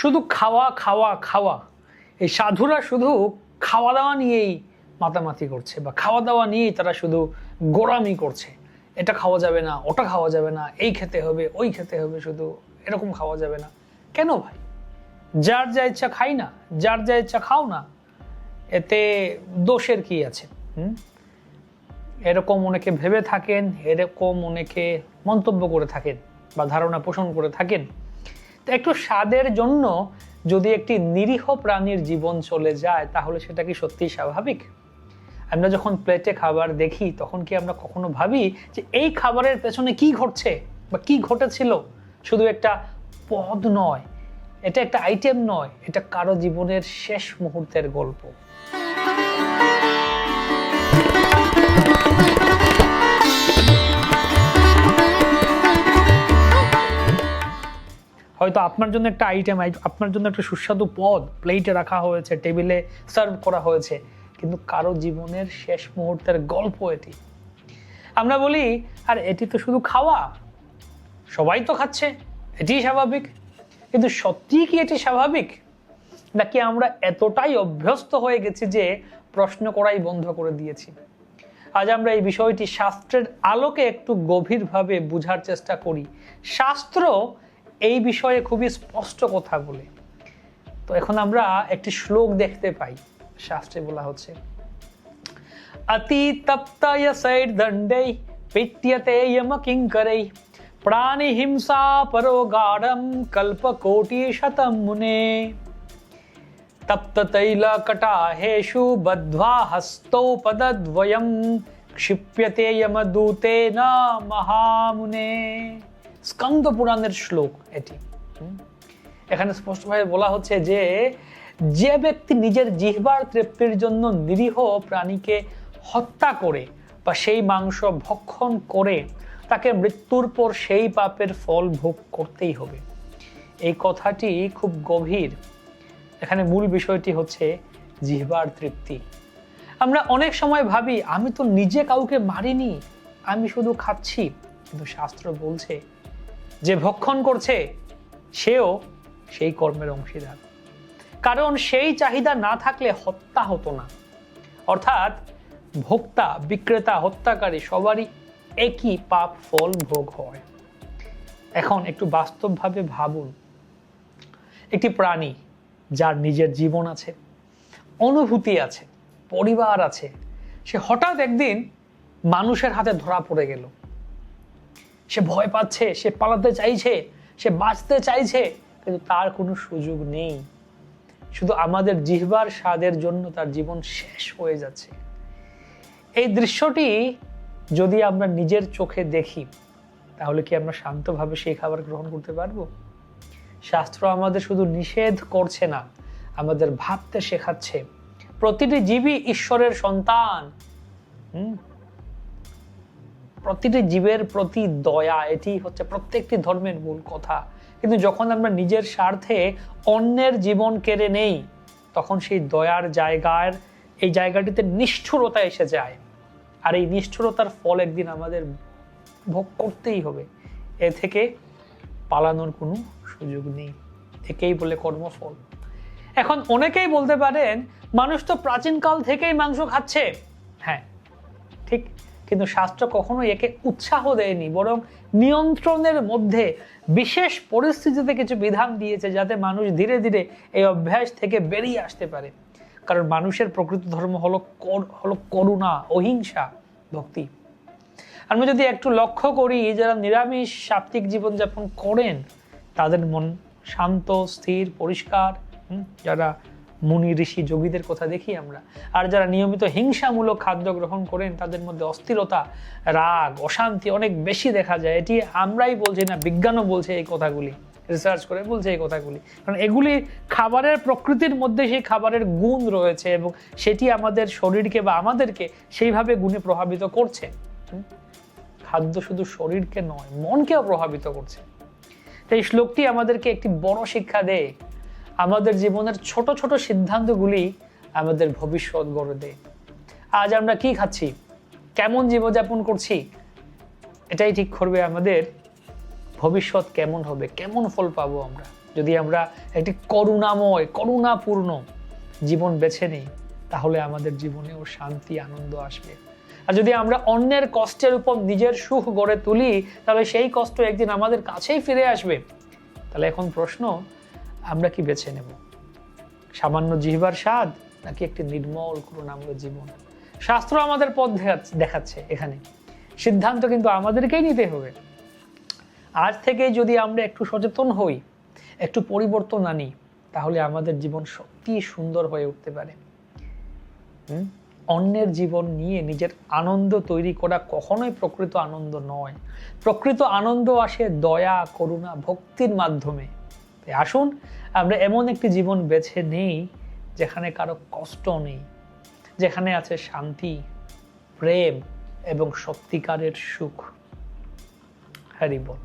শুধু খাওয়া খাওয়া খাওয়া। এই সাধুরা শুধু খাওয়া দাওয়া নিয়েই মাতামাতি করছে, বা খাওয়া দাওয়া নিয়েই তারা শুধু গোড়ামি করছে। এটা খাওয়া যাবে না, ওটা খাওয়া যাবে না, এই খেতে হবে, ওই খেতে হবে, শুধু এরকম খাওয়া যাবে না। কেন ভাই? যার যা ইচ্ছা খাই না, যার যা ইচ্ছা খাও না, এতে দোষের কি আছে? এরকম অনেকে ভেবে থাকেন, এরকম অনেকে মন্তব্য করে থাকেন বা ধারণা পোষণ করে থাকেন। তো একটু স্বাদের জন্য যদি একটি নিরীহ প্রাণীর জীবন চলে যায়, তাহলে সেটা কি সত্যিই স্বাভাবিক? আমরা যখন প্লেটে খাবার দেখি, তখন কি আমরা কখনো ভাবি যে এই খাবারের পেছনে কি ঘটছে বা কি ঘটেছিল? শুধু একটা পদ নয়, এটা একটা আইটেম নয়, এটা কারো জীবনের শেষ মুহূর্তের গল্প। হয়তো আপনার জন্য একটা আইটেম, আপনার জন্য একটা সুস্বাদু পদ প্লেটে রাখা হয়েছে, টেবিলে সার্ভ করা হয়েছে, কিন্তু কারো জীবনের শেষ মুহূর্তের গল্প এটি। আমরা বলি, আর এটি তো শুধু খাওয়া, সবাই তো খাচ্ছে, এটি স্বাভাবিক। কিন্তু সত্যি কি এটি স্বাভাবিক? নাকি আমরা এতটাই অভ্যস্ত হয়ে গেছি যে প্রশ্ন করাই বন্ধ করে দিয়েছি? আজ আমরা এই বিষয়টি শাস্ত্রের আলোকে একটু গভীরভাবে বুঝার চেষ্টা করি। শাস্ত্র এই বিষয়ে খুবই স্পষ্ট কথা বলে। তো এখন আমরা একটি শ্লোক দেখতে পাই। শাস্ত্রে বলা হচ্ছে, অতি তপ্তায় সৈর্দণ্ডৈ পিট্যতে ইয়ম কিঙ্করৈ প্রাণী হিংসা পরো গাঢ়ম কল্পকোটি শতম মুনে তপ্ত তৈল কটাহেষু বদ্ধ্বা হস্তৌ পদদ্বয়ম ক্ষিপ্যতে ইয়মদূতেন মহামুনে। স্কন্দ পুরাণের শ্লোক এটি। এখানে স্পষ্টভাবে বলা হচ্ছে যে যে ব্যক্তি নিজের জিহ্বার তৃপ্তির জন্য নিরীহ প্রাণীকে হত্যা করে বা সেই মাংস ভক্ষণ করে, তাকে মৃত্যুর পর সেই পাপের ফল ভোগ করতেই হবে। এই কথাটি খুব গভীর। এখানে মূল বিষয়টি হচ্ছে জিহ্বার তৃপ্তি। আমরা অনেক সময় ভাবি, আমি তো নিজে কাউকে মারিনি, আমি শুধু খাচ্ছি। কিন্তু শাস্ত্র বলছে যে ভক্ষণ করছে সেও সেই কর্মের অংশীদার, কারণ সেই চাহিদা না থাকলে হত্যা হতো না। অর্থাৎ ভোক্তা, বিক্রেতা, হত্যাকারী সবারই একই পাপ ফল ভোগ হয়। এখন একটু বাস্তবভাবে ভাবুন, একটি প্রাণী যার নিজের জীবন আছে, অনুভূতি আছে, পরিবার আছে, সে হঠাৎ একদিন মানুষের হাতে ধরা পড়ে গেল। সে ভয় পাচ্ছে, সে পালাতে চাইছে, সে বাঁচতে চাইছে, কিন্তু তার কোনো সুযোগ নেই। শুধু আমাদের জিহ্বার স্বাদের জন্য তার জীবন শেষ হয়ে যাচ্ছে। এই দৃশ্যটি যদি আমরা নিজের চোখে দেখি, তাহলে কি আমরা শান্তভাবে সেই খাবার গ্রহণ করতে পারবো? শাস্ত্র আমাদের শুধু নিষেধ করছে না, আমাদের ভাবতে শেখাচ্ছে। প্রতিটি জীবই ঈশ্বরের সন্তান। প্রতিটি জীবের প্রতি দয়া, এটি হচ্ছে প্রত্যেকটি ধর্মের মূল কথা। কিন্তু যখন আমরা নিজের স্বার্থে অন্যের জীবন কেড়ে নেই, তখন সেই দয়ার এই জায়গাটিতে নিষ্ঠুরতা এসে যায়। আর এই নিষ্ঠুরতার ফল একদিন আমাদের ভোগ করতেই হবে। এ থেকে পালানোর কোনো সুযোগ নেই। একেই বলে কর্মফল। এখন অনেকেই বলতে পারেন, মানুষ তো প্রাচীনকাল থেকেই মাংস খাচ্ছে। হ্যাঁ, ঠিক, কিন্তু শাস্ত্র কখনো একে উৎসাহ দেয়নি, বরং নিয়ন্ত্রণের মধ্যে বিশেষ পরিস্থিতিতে কিছু বিধান দিয়েছে, যাতে মানুষ ধীরে ধীরে এই অভ্যাস থেকে বেরিয়ে আসতে পারে। কারণ মানুষের প্রকৃত ধর্ম হলো করুণা, অহিংসা, ভক্তি। আমরা যদি একটু লক্ষ্য করি, যারা নিরামিষ সাত্ত্বিক জীবনযাপন করেন তাদের মন শান্ত, স্থির, পরিষ্কার। যারা মুনি, ঋষি, যোগীদের কথা দেখি আমরা। আর যারা নিয়মিত হিংসামূলক খাদ্য গ্রহণ করেন, তাদের মধ্যে অস্থিরতা, রাগ, অশান্তি অনেক বেশি দেখা যায়। এটি আমরাই বলছি না, বিজ্ঞানও বলছে এই কথাগুলি, রিসার্চ করে বলছে এই কথাগুলি। কারণ এগুলি খাবারের প্রকৃতির মধ্যে সেই খাবারের গুণ রয়েছে, এবং সেটি আমাদের শরীরকে বা আমাদেরকে সেইভাবে গুণে প্রভাবিত করছে। খাদ্য শুধু শরীরকে নয়, মনকেও প্রভাবিত করছে। এই শ্লোকটি আমাদেরকে একটি বড় শিক্ষা দেয়। আমাদের জীবনের ছোট ছোট সিদ্ধান্তগুলি আমাদের ভবিষ্যৎ গড়ে দেয়। আজ আমরা কি খাচ্ছি, কেমন জীবনযাপন করছি, এটাই ঠিক করবে আমাদের ভবিষ্যৎ কেমন হবে, কেমন ফল পাবো আমরা। যদি আমরা একটি করুণাময়, করুণাপূর্ণ জীবন বেছে নিই, তাহলে আমাদের জীবনেও শান্তি, আনন্দ আসবে। আর যদি আমরা অন্যের কষ্টের উপর নিজের সুখ গড়ে তুলি, তাহলে সেই কষ্ট একদিন আমাদের কাছেই ফিরে আসবে। তাহলে এখন প্রশ্ন, আমরা কি বেছে নেব? সামান্য জিহ্বার স্বাদ, নাকি একটি নির্মল করুণাময় জীবন? শাস্ত্র আমাদের পথ দেখাচ্ছে এখানে, সিদ্ধান্ত কিন্তু আমাদেরকেই নিতে হবে। আজ থেকেই যদি আমরা একটু সচেতন হই, একটু পরিবর্তন আনি, তাহলে আমাদের জীবন সত্যি সুন্দর হয়ে উঠতে পারে। অন্যের জীবন নিয়ে নিজের আনন্দ তৈরি করা কখনোই প্রকৃত আনন্দ নয়। প্রকৃত আনন্দ আসে দয়া, করুণা, ভক্তির মাধ্যমে। তাই আসুন আমরা এমন একটি জীবন বেছে নেই যেখানে কারো কষ্ট নেই, যেখানে আছে শান্তি, প্রেম এবং সত্যিকারের সুখ। হরি বল।